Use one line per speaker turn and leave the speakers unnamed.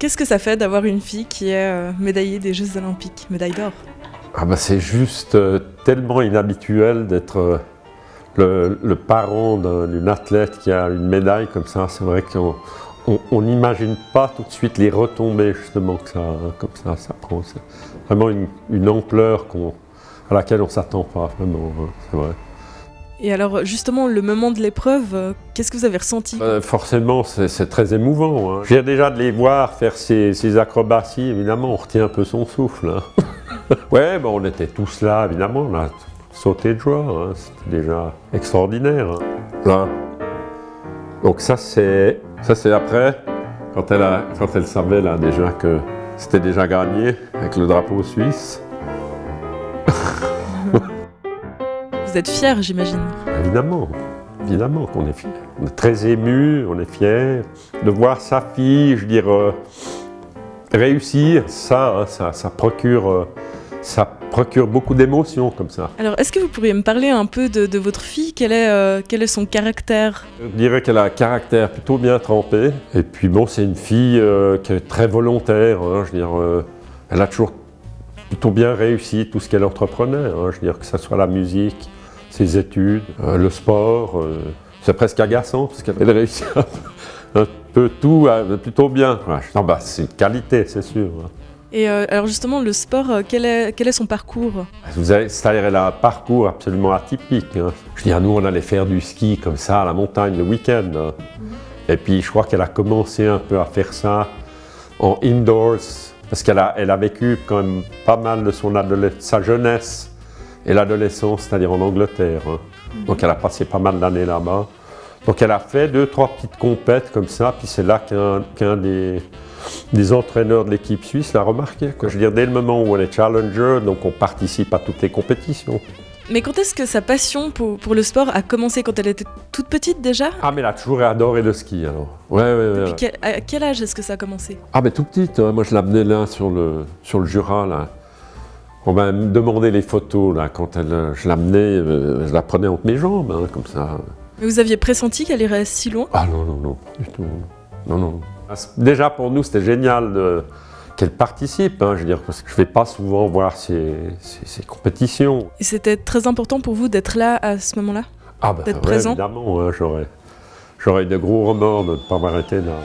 qu'est-ce que ça fait d'avoir une fille qui est médaillée des Jeux Olympiques, médaille d'or?
Ah bah c'est juste tellement inhabituel d'être le parent d'une athlète qui a une médaille comme ça. C'est vrai qu'on n'imagine pas tout de suite les retombées justement que ça, comme ça prend. C'est vraiment une ampleur à laquelle on ne s'attend pas vraiment, hein, c'est vrai.
Et alors justement, le moment de l'épreuve, qu'est-ce que vous avez ressenti?
Forcément, c'est très émouvant. Hein. J'ai déjà de les voir faire ces acrobaties, évidemment, on retient un peu son souffle. Hein. Ouais, bon, on était tous là, évidemment, on a sauté de joie, hein. C'était déjà extraordinaire. Hein. Là. Donc ça c'est après, quand elle savait là, déjà que c'était déjà gagné, avec le drapeau suisse.
Vous êtes fiers, j'imagine?
Évidemment, évidemment qu'on est fiers. On est très émus, on est fiers de voir sa fille, je veux dire, réussir. Ça, hein, ça procure beaucoup d'émotions comme ça.
Alors, est-ce que vous pourriez me parler un peu de votre fille? Quel est son caractère?
Je dirais qu'elle a un caractère plutôt bien trempé. Et puis bon, c'est une fille qui est très volontaire. Hein, je veux dire, elle a toujours plutôt bien réussi tout ce qu'elle entreprenait. Hein, je veux dire que ce soit la musique, ses études, le sport. C'est presque agaçant parce qu'elle réussit un peu tout plutôt bien. Non, bah, c'est une qualité, c'est sûr.
Et alors justement, le sport, quel est son parcours?
C'est-à-dire elle a un parcours absolument atypique. Hein. Je veux dire, nous, on allait faire du ski comme ça à la montagne le week-end. Hein. Et puis, je crois qu'elle a commencé un peu à faire ça en indoors, parce qu'elle a vécu quand même pas mal de sa jeunesse et l'adolescence, c'est-à-dire en Angleterre. Hein. Donc, elle a passé pas mal d'années là-bas. Donc, elle a fait 2-3 petites compètes comme ça, puis c'est là qu'un des entraîneurs de l'équipe suisse l'a remarqué. Je veux dire, dès le moment où on est challenger, donc on participe à toutes les compétitions.
Mais quand est-ce que sa passion pour le sport a commencé? Quand elle était toute petite déjà?
Ah, mais elle a toujours adoré le ski alors. Ouais.
À quel âge est-ce que ça a commencé?
Ah, mais tout petite, hein. Moi je l'amenais là sur le Jura, là. On m'a demandé les photos, là, quand je l'amenais, je la prenais entre mes jambes, hein, comme ça.
Mais vous aviez pressenti qu'elle irait si loin?
Ah non, pas du tout. Non. Déjà pour nous, c'était génial qu'elle participe, hein, je veux dire, parce que je ne vais pas souvent voir ces compétitions.
Et c'était très important pour vous d'être là à ce moment-là?
Ah ben,
d'être présent?
Évidemment, hein, j'aurais eu de gros remords de ne pas avoir été là.